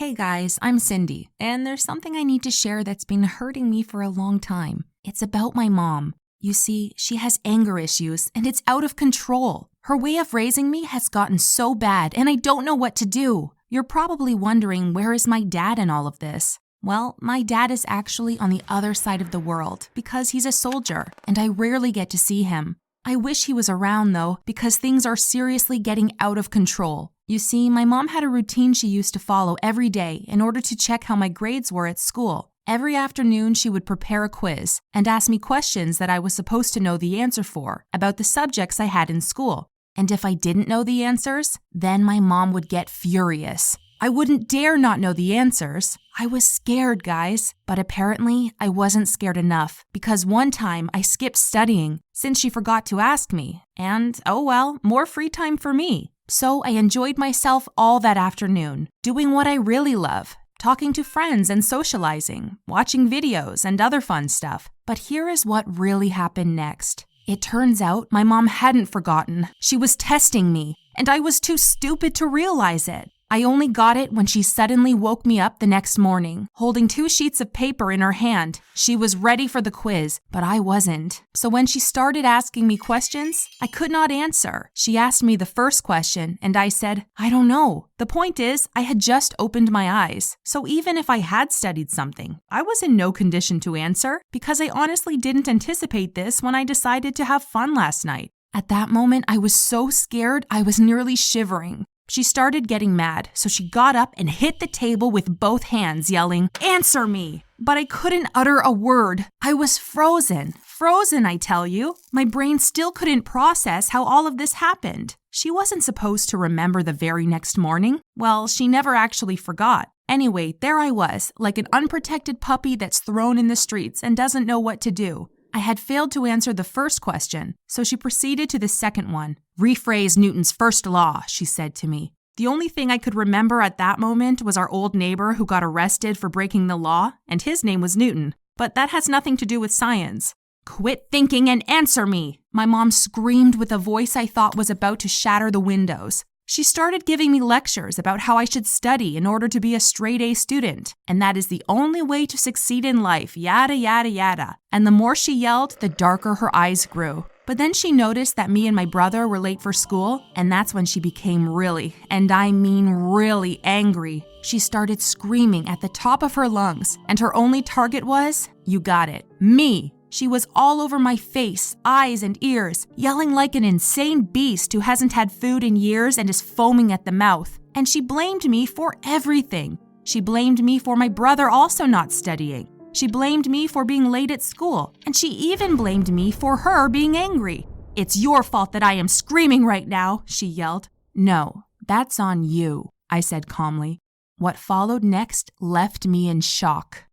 Hey guys, I'm Cindy, and there's something I need to share that's been hurting me for a long time. It's about my mom. You see, she has anger issues, and it's out of control. Her way of raising me has gotten so bad, and I don't know what to do. You're probably wondering, where is my dad in all of this? Well, my dad is actually on the other side of the world because he's a soldier, and I rarely get to see him. I wish he was around though, because things are seriously getting out of control. You see, my mom had a routine she used to follow every day in order to check how my grades were at school. Every afternoon, she would prepare a quiz and ask me questions that I was supposed to know the answer for about the subjects I had in school. And if I didn't know the answers, then my mom would get furious. I wouldn't dare not know the answers. I was scared, guys. But apparently, I wasn't scared enough because one time I skipped studying since she forgot to ask me. And, oh well, more free time for me. So I enjoyed myself all that afternoon, doing what I really love, talking to friends and socializing, watching videos and other fun stuff. But here is what really happened next. It turns out my mom hadn't forgotten. She was testing me, and I was too stupid to realize it. I only got it when she suddenly woke me up the next morning, holding 2 sheets of paper in her hand. She was ready for the quiz, but I wasn't. So when she started asking me questions, I could not answer. She asked me the first question, and I said, I don't know. The point is, I had just opened my eyes. So even if I had studied something, I was in no condition to answer because I honestly didn't anticipate this when I decided to have fun last night. At that moment, I was so scared, I was nearly shivering. She started getting mad, so she got up and hit the table with both hands, yelling, "Answer me!" But I couldn't utter a word. I was frozen. Frozen, I tell you. My brain still couldn't process how all of this happened. She wasn't supposed to remember the very next morning. Well, she never actually forgot. Anyway, there I was, like an unprotected puppy that's thrown in the streets and doesn't know what to do. I had failed to answer the first question, so she proceeded to the second one. "Rephrase Newton's first law," she said to me. The only thing I could remember at that moment was our old neighbor who got arrested for breaking the law, and his name was Newton. But that has nothing to do with science. "Quit thinking and answer me!" My mom screamed with a voice I thought was about to shatter the windows. She started giving me lectures about how I should study in order to be a straight-A student, and that is the only way to succeed in life, yada yada yada. And the more she yelled, the darker her eyes grew. But then she noticed that me and my brother were late for school, and that's when she became really, and I mean really, angry. She started screaming at the top of her lungs, and her only target was, you got it, me. She was all over my face, eyes, and ears, yelling like an insane beast who hasn't had food in years and is foaming at the mouth. And she blamed me for everything. She blamed me for my brother also not studying. She blamed me for being late at school, and she even blamed me for her being angry. "It's your fault that I am screaming right now," she yelled. "No, that's on you," I said calmly. What followed next left me in shock.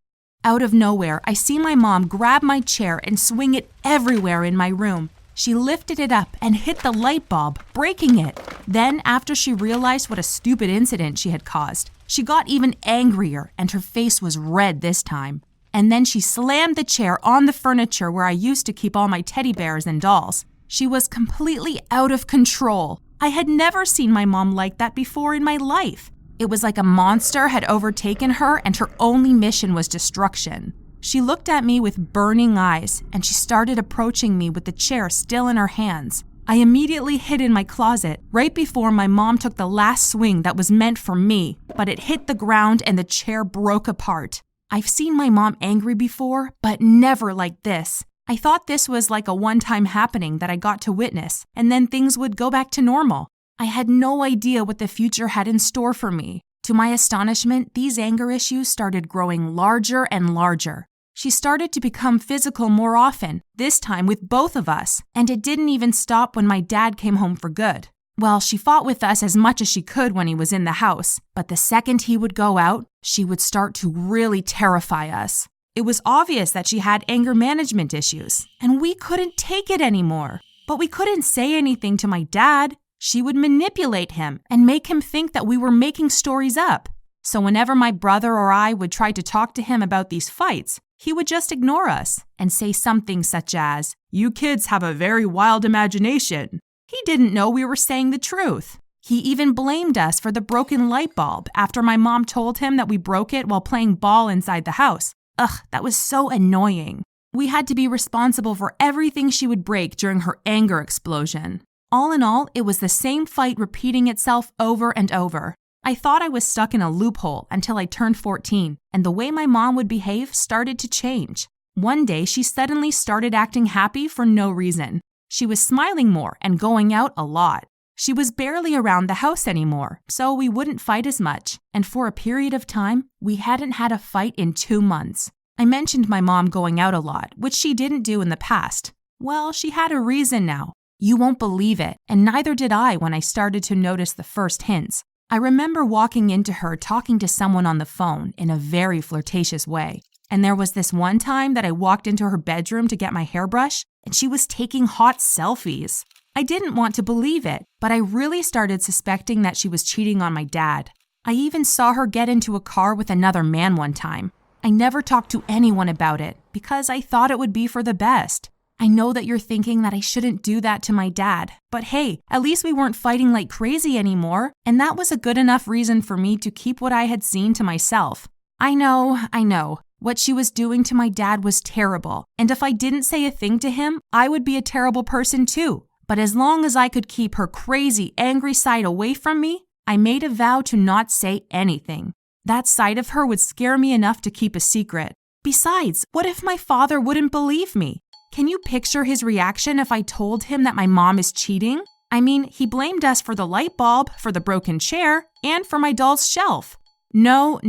Out of nowhere, I see my mom grab my chair and swing it everywhere in my room. She lifted it up and hit the light bulb, breaking it. Then, after she realized what a stupid incident she had caused, she got even angrier, and her face was red this time. And then she slammed the chair on the furniture where I used to keep all my teddy bears and dolls. She was completely out of control. I had never seen my mom like that before in my life. It was like a monster had overtaken her and her only mission was destruction. She looked at me with burning eyes and she started approaching me with the chair still in her hands. I immediately hid in my closet right before my mom took the last swing that was meant for me, but it hit the ground and the chair broke apart. I've seen my mom angry before, but never like this. I thought this was like a one-time happening that I got to witness, and then things would go back to normal. I had no idea what the future had in store for me. To my astonishment, these anger issues started growing larger and larger. She started to become physical more often, this time with both of us, and it didn't even stop when my dad came home for good. Well, she fought with us as much as she could when he was in the house, but the second he would go out, she would start to really terrify us. It was obvious that she had anger management issues, and we couldn't take it anymore. But we couldn't say anything to my dad. She would manipulate him and make him think that we were making stories up. So whenever my brother or I would try to talk to him about these fights, he would just ignore us and say something such as, "You kids have a very wild imagination." He didn't know we were saying the truth. He even blamed us for the broken light bulb after my mom told him that we broke it while playing ball inside the house. Ugh, that was so annoying. We had to be responsible for everything she would break during her anger explosion. All in all, it was the same fight repeating itself over and over. I thought I was stuck in a loophole until I turned 14, and the way my mom would behave started to change. One day, she suddenly started acting happy for no reason. She was smiling more and going out a lot. She was barely around the house anymore, so we wouldn't fight as much, and for a period of time, we hadn't had a fight in 2 months. I mentioned my mom going out a lot, which she didn't do in the past. Well, she had a reason now. You won't believe it, and neither did I when I started to notice the first hints. I remember walking into her talking to someone on the phone in a very flirtatious way. And there was this one time that I walked into her bedroom to get my hairbrush, and she was taking hot selfies. I didn't want to believe it, but I really started suspecting that she was cheating on my dad. I even saw her get into a car with another man one time. I never talked to anyone about it because I thought it would be for the best. I know that you're thinking that I shouldn't do that to my dad, but hey, at least we weren't fighting like crazy anymore, and that was a good enough reason for me to keep what I had seen to myself. I know. What she was doing to my dad was terrible, and if I didn't say a thing to him, I would be a terrible person too. But as long as I could keep her crazy, angry side away from me, I made a vow to not say anything. That side of her would scare me enough to keep a secret. Besides, what if my father wouldn't believe me? Can you picture his reaction if I told him that my mom is cheating? I mean, he blamed us for the light bulb, for the broken chair, and for my doll's shelf. No,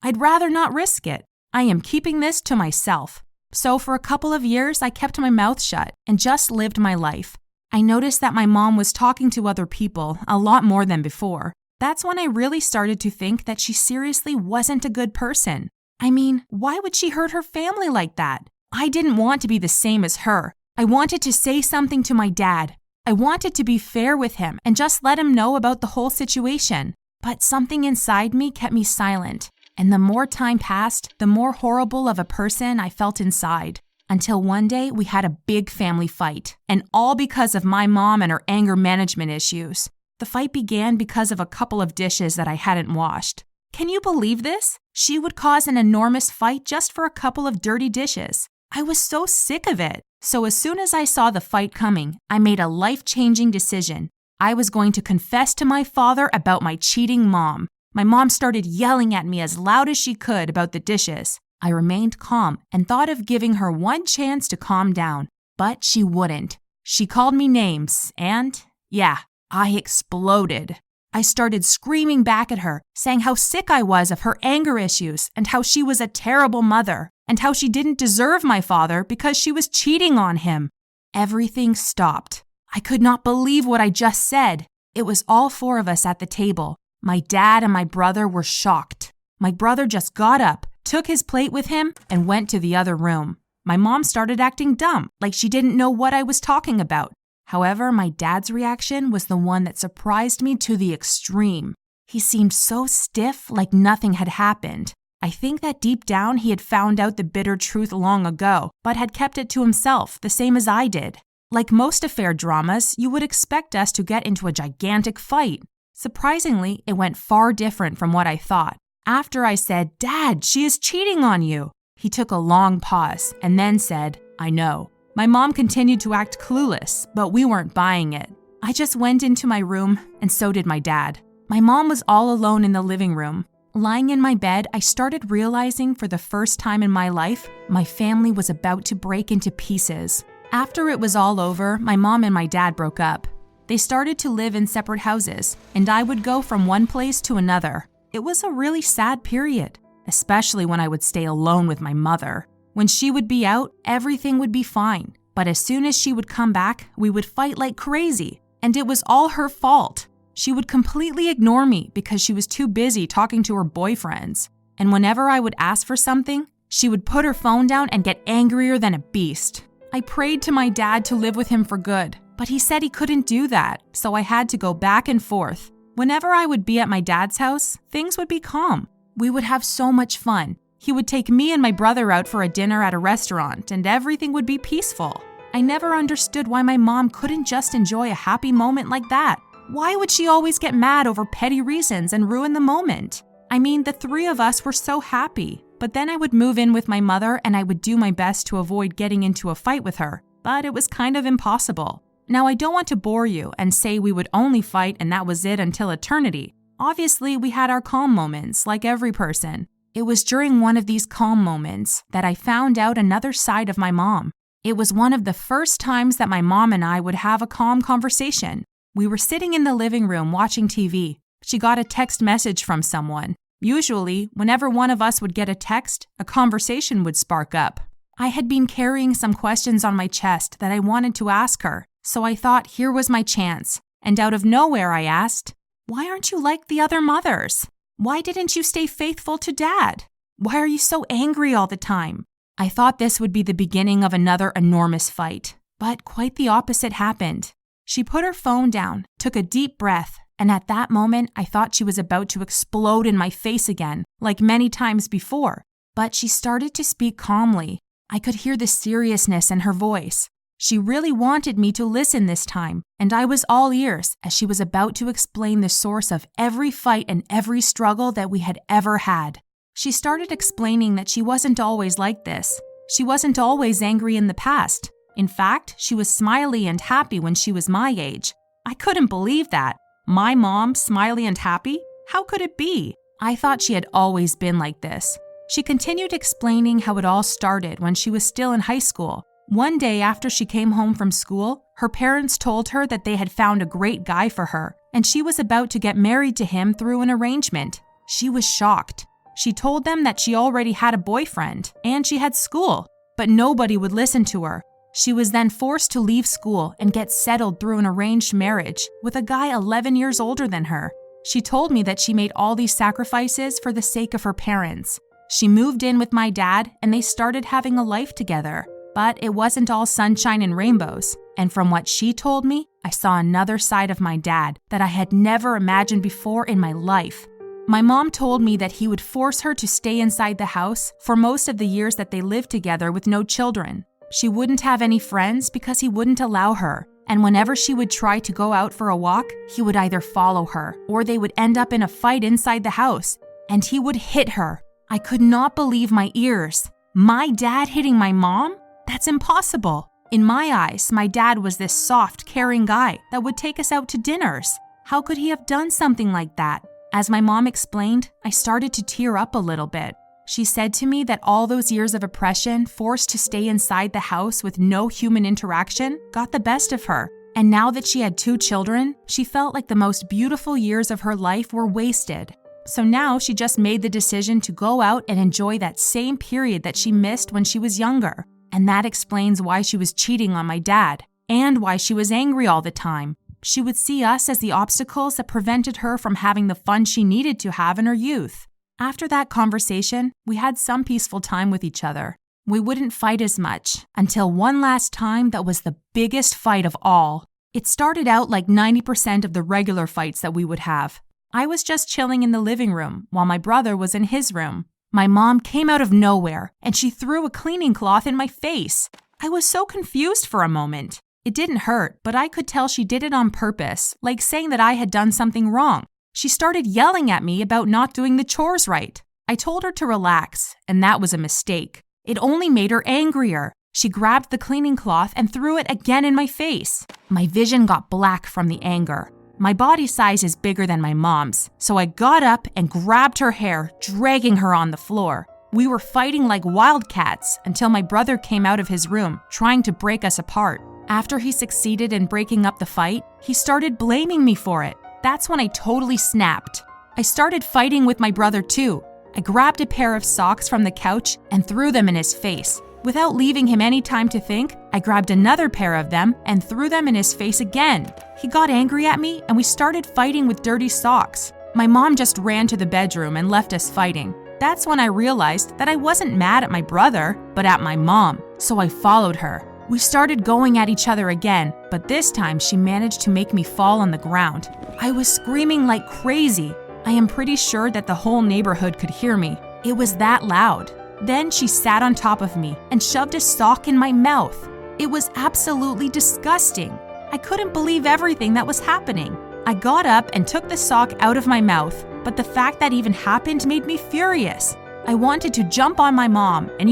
I'd rather not risk it. I am keeping this to myself. So for a couple of years, I kept my mouth shut and just lived my life. I noticed that my mom was talking to other people a lot more than before. That's when I really started to think that she seriously wasn't a good person. I mean, why would she hurt her family like that? I didn't want to be the same as her. I wanted to say something to my dad. I wanted to be fair with him and just let him know about the whole situation. But something inside me kept me silent. And the more time passed, the more horrible of a person I felt inside. Until one day we had a big family fight, and all because of my mom and her anger management issues. The fight began because of a couple of dishes that I hadn't washed. Can you believe this? She would cause an enormous fight just for a couple of dirty dishes. I was so sick of it. So as soon as I saw the fight coming, I made a life-changing decision. I was going to confess to my father about my cheating mom. My mom started yelling at me as loud as she could about the dishes. I remained calm and thought of giving her one chance to calm down, but she wouldn't. She called me names and, yeah, I exploded. I started screaming back at her, saying how sick I was of her anger issues and how she was a terrible mother and how she didn't deserve my father because she was cheating on him. Everything stopped. I could not believe what I just said. It was all 4 of us at the table. My dad and my brother were shocked. My brother just got up, took his plate with him, and went to the other room. My mom started acting dumb, like she didn't know what I was talking about. However, my dad's reaction was the one that surprised me to the extreme. He seemed so stiff, like nothing had happened. I think that deep down he had found out the bitter truth long ago, but had kept it to himself, the same as I did. Like most affair dramas, you would expect us to get into a gigantic fight. Surprisingly, it went far different from what I thought. After I said, "Dad, she is cheating on you," he took a long pause and then said, "I know." My mom continued to act clueless, but we weren't buying it. I just went into my room, and so did my dad. My mom was all alone in the living room. Lying in my bed, I started realizing for the first time in my life, my family was about to break into pieces. After it was all over, my mom and my dad broke up. They started to live in separate houses, and I would go from one place to another. It was a really sad period, especially when I would stay alone with my mother. When she would be out, everything would be fine. But as soon as she would come back, we would fight like crazy. And it was all her fault. She would completely ignore me because she was too busy talking to her boyfriends. And whenever I would ask for something, she would put her phone down and get angrier than a beast. I prayed to my dad to live with him for good, but he said he couldn't do that, so I had to go back and forth. Whenever I would be at my dad's house, things would be calm. We would have so much fun. He would take me and my brother out for a dinner at a restaurant, and everything would be peaceful. I never understood why my mom couldn't just enjoy a happy moment like that. Why would she always get mad over petty reasons and ruin the moment? I mean, the three of us were so happy. But then I would move in with my mother and I would do my best to avoid getting into a fight with her. But it was kind of impossible. Now, I don't want to bore you and say we would only fight and that was it until eternity. Obviously, we had our calm moments, like every person. It was during one of these calm moments that I found out another side of my mom. It was one of the first times that my mom and I would have a calm conversation. We were sitting in the living room watching TV. She got a text message from someone. Usually, whenever one of us would get a text, a conversation would spark up. I had been carrying some questions on my chest that I wanted to ask her, so I thought here was my chance. And out of nowhere I asked, "Why aren't you like the other mothers? Why didn't you stay faithful to Dad? Why are you so angry all the time?" I thought this would be the beginning of another enormous fight, but quite the opposite happened. She put her phone down, took a deep breath, and at that moment I thought she was about to explode in my face again, like many times before. But she started to speak calmly. I could hear the seriousness in her voice. She really wanted me to listen this time, and I was all ears as she was about to explain the source of every fight and every struggle that we had ever had. She started explaining that she wasn't always like this. She wasn't always angry in the past. In fact, she was smiley and happy when she was my age. I couldn't believe that. My mom, smiley and happy? How could it be? I thought she had always been like this. She continued explaining how it all started when she was still in high school. One day after she came home from school, her parents told her that they had found a great guy for her, and she was about to get married to him through an arrangement. She was shocked. She told them that she already had a boyfriend, and she had school, but nobody would listen to her. She was then forced to leave school and get settled through an arranged marriage with a guy 11 years older than her. She told me that she made all these sacrifices for the sake of her parents. She moved in with my dad and they started having a life together. But it wasn't all sunshine and rainbows. And from what she told me, I saw another side of my dad that I had never imagined before in my life. My mom told me that he would force her to stay inside the house for most of the years that they lived together with no children. She wouldn't have any friends because he wouldn't allow her. And whenever she would try to go out for a walk, he would either follow her or they would end up in a fight inside the house. And he would hit her. I could not believe my ears. My dad hitting my mom? That's impossible. In my eyes, my dad was this soft, caring guy that would take us out to dinners. How could he have done something like that? As my mom explained, I started to tear up a little bit. She said to me that all those years of oppression, forced to stay inside the house with no human interaction, got the best of her. And now that she had 2 children, she felt like the most beautiful years of her life were wasted. So now she just made the decision to go out and enjoy that same period that she missed when she was younger. And that explains why she was cheating on my dad, and why she was angry all the time. She would see us as the obstacles that prevented her from having the fun she needed to have in her youth. After that conversation, we had some peaceful time with each other. We wouldn't fight as much until one last time that was the biggest fight of all. It started out like 90% of the regular fights that we would have. I was just chilling in the living room while my brother was in his room. My mom came out of nowhere and she threw a cleaning cloth in my face. I was so confused for a moment. It didn't hurt, but I could tell she did it on purpose, like saying that I had done something wrong. She started yelling at me about not doing the chores right. I told her to relax, and that was a mistake. It only made her angrier. She grabbed the cleaning cloth and threw it again in my face. My vision got black from the anger. My body size is bigger than my mom's, so I got up and grabbed her hair, dragging her on the floor. We were fighting like wildcats until my brother came out of his room, trying to break us apart. After he succeeded in breaking up the fight, he started blaming me for it. That's when I totally snapped. I started fighting with my brother too. I grabbed a pair of socks from the couch and threw them in his face. Without leaving him any time to think, I grabbed another pair of them and threw them in his face again. He got angry at me and we started fighting with dirty socks. My mom just ran to the bedroom and left us fighting. That's when I realized that I wasn't mad at my brother, but at my mom, so I followed her. We started going at each other again, but this time she managed to make me fall on the ground. I was screaming like crazy. I am pretty sure that the whole neighborhood could hear me. It was that loud. Then she sat on top of me and shoved a sock in my mouth. It was absolutely disgusting. I couldn't believe everything that was happening. I got up and took the sock out of my mouth, but the fact that even happened made me furious. I wanted to jump on my mom and,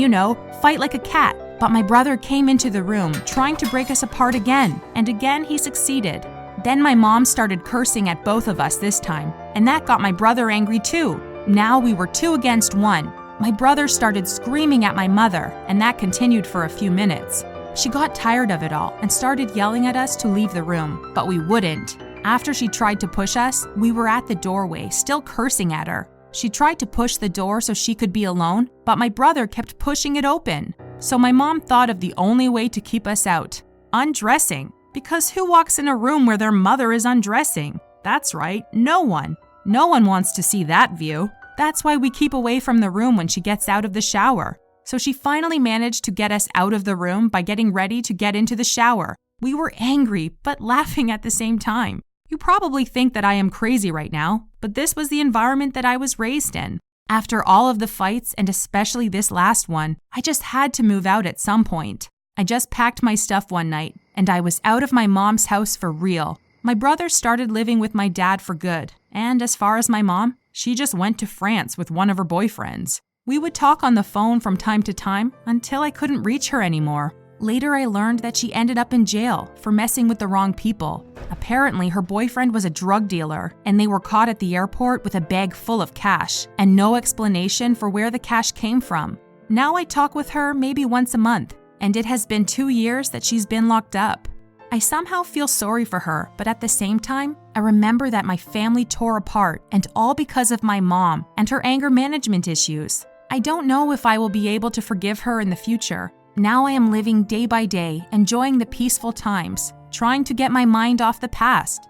fight like a cat, but my brother came into the room trying to break us apart again, and again he succeeded. Then my mom started cursing at both of us this time, and that got my brother angry too. Now we were 2 against 1. My brother started screaming at my mother, and that continued for a few minutes. She got tired of it all and started yelling at us to leave the room, but we wouldn't. After she tried to push us, we were at the doorway, still cursing at her. She tried to push the door so she could be alone, but my brother kept pushing it open. So my mom thought of the only way to keep us out: undressing. Because who walks in a room where their mother is undressing? That's right, no one. No one wants to see that view. That's why we keep away from the room when she gets out of the shower. So she finally managed to get us out of the room by getting ready to get into the shower. We were angry, but laughing at the same time. You probably think that I am crazy right now, but this was the environment that I was raised in. After all of the fights, and especially this last one, I just had to move out at some point. I just packed my stuff one night, and I was out of my mom's house for real. My brother started living with my dad for good, and as far as my mom, she just went to France with one of her boyfriends. We would talk on the phone from time to time until I couldn't reach her anymore. Later, I learned that she ended up in jail for messing with the wrong people. Apparently, her boyfriend was a drug dealer, and they were caught at the airport with a bag full of cash, and no explanation for where the cash came from. Now I talk with her maybe once a month, and it has been 2 years that she's been locked up. I somehow feel sorry for her, but at the same time, I remember that my family tore apart, and all because of my mom and her anger management issues. I don't know if I will be able to forgive her in the future. Now I am living day by day, enjoying the peaceful times, trying to get my mind off the past.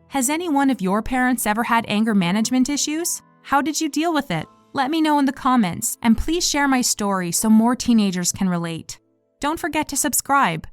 Has any one of your parents ever had anger management issues? How did you deal with it? Let me know in the comments, and please share my story so more teenagers can relate. Don't forget to subscribe.